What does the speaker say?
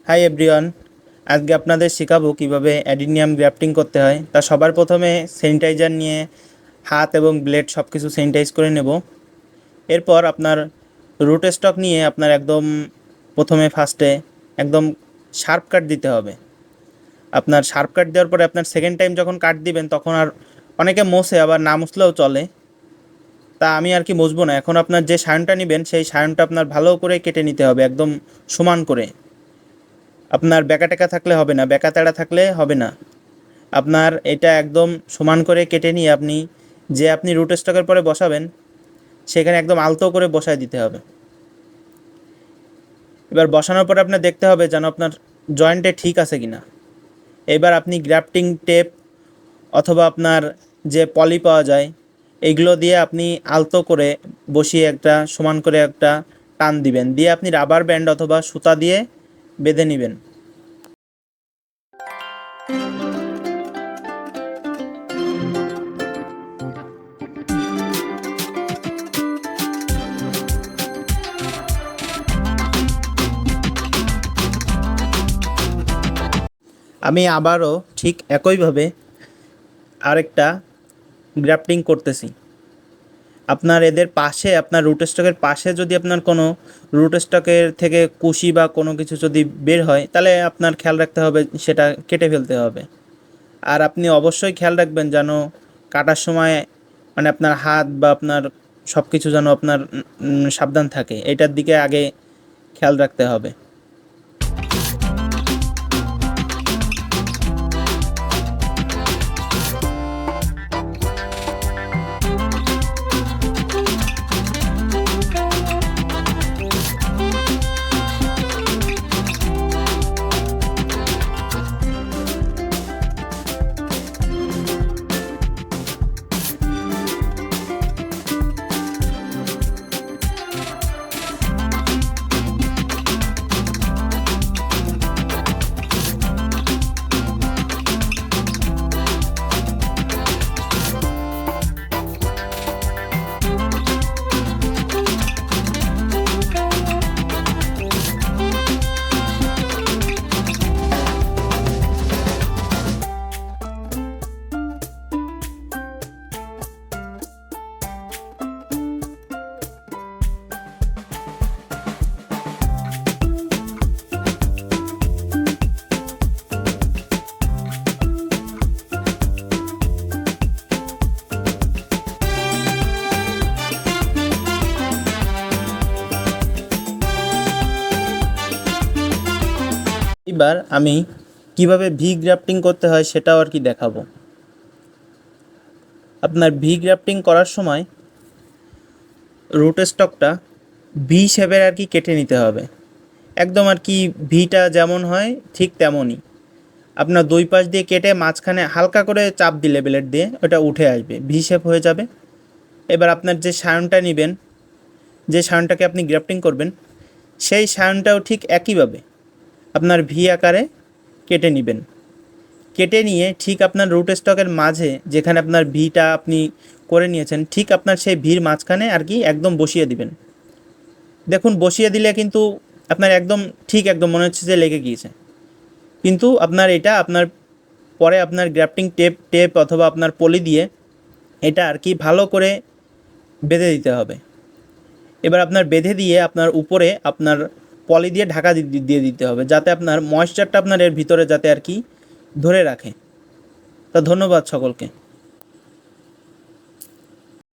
Hi everyone, আজকে আপনাদের শেখাবো কিভাবে অ্যাডিনিয়াম গ্রাফটিং করতে হয়। তা সবার প্রথমে স্যানিটাইজার নিয়ে হাত এবং ব্লেড সব কিছু স্যানিটাইজ করে নেব। এরপর আপনার রুট স্টক নিয়ে আপনার একদম প্রথমে ফার্স্টে একদম শার্প কাট দিতে হবে। আপনার শার্প কাট দেওয়ার পরে আপনার সেকেন্ড টাইম যখন কাট দিবেন তখন আর অনেকে মোছে, আবার না মুছলেও চলে। তা আমি আর কি মুছবো না। এখন আপনার যে সায়নটা নেবেন সেই সায়নটা আপনার ভালো করে কেটে নিতে হবে, একদম সমান করে। আপনার বেঁকা টেকা থাকলে হবে না, বেঁকা তেড়া থাকলে হবে না। আপনার এটা একদম সমান করে কেটে নিয়ে আপনি রুট স্টকের পরে বসাবেন সেখানে একদম আলতো করে বসায় দিতে হবে। এবার বসানোর পরে আপনার দেখতে হবে যেন আপনার জয়েন্টে ঠিক আছে কিনা। এবার আপনি গ্রাফটিং টেপ অথবা আপনার যে পলি পাওয়া যায় এইগুলো দিয়ে আপনি আলতো করে বসিয়ে একটা সমান করে একটা টান দিবেন, দিয়ে আপনি রাবার ব্যান্ড অথবা সুতা দিয়ে বেঁধে নেবেন। আমি আবারও ঠিক একইভাবে আরেকটা গ্রাফটিং করতেছি। আপনার এদের পাশে, আপনার রুট স্টকের পাশে যদি আপনার কোনো রুট স্টকের থেকে কুশি বা কোনো কিছু যদি বের হয় তাহলে আপনার খেয়াল রাখতে হবে, সেটা কেটে ফেলতে হবে। আর আপনি অবশ্যই খেয়াল রাখবেন যেন কাটার সময় মানে আপনার হাত বা আপনার সব কিছু যেন আপনার সাবধান থাকে, এটার দিকে আগে খেয়াল রাখতে হবে। এবার আমি কিভাবে ভি গ্রাফটিং করতে হয় সেটাও আর কি দেখাবো। আপনার ভি গ্রাফটিং করার সময় রুট স্টকটা ভি শেপের আর কি কেটে নিতে হবে, একদম আর কি ভিটা যেমন হয় ঠিক তেমনই। আপনার দুই পাশ দিয়ে কেটে মাঝখানে হালকা করে চাপ দিলে ব্লেড দিয়ে ওটা উঠে আসবে, ভি শেপ হয়ে যাবে। এবার আপনার যে সায়নটা নেবেন, যে সায়নটাকে আপনি গ্রাফটিং করবেন সেই সায়নটাও ঠিক একইভাবে আপনার ভি আকারে কেটে নেবেন। কেটে নিয়ে ঠিক আপনার রুট স্টকের মাঝে যেখানে আপনার ভিটা আপনি করে নিয়েছেন ঠিক আপনার সেই ভির মাঝখানে আর কি একদম বসিয়ে দিবেন। দেখুন বসিয়ে দিলে কিন্তু আপনার একদম ঠিক একদম মনে হচ্ছে যে লেগে গিয়েছে, কিন্তু আপনার এটা আপনার পরে আপনার গ্রাফটিং টেপ অথবা আপনার পলি দিয়ে এটা আর কি ভালো করে বেঁধে দিতে হবে। এবার আপনার বেঁধে দিয়ে আপনার উপরে আপনার পলি দিয়ে ঢাকা দিয়ে দিতে হবে, যাতে আপনার ময়েশ্চারটা আপনার এর ভিতরে যাতে আর কি ধরে রাখে। তো ধন্যবাদ সকলকে।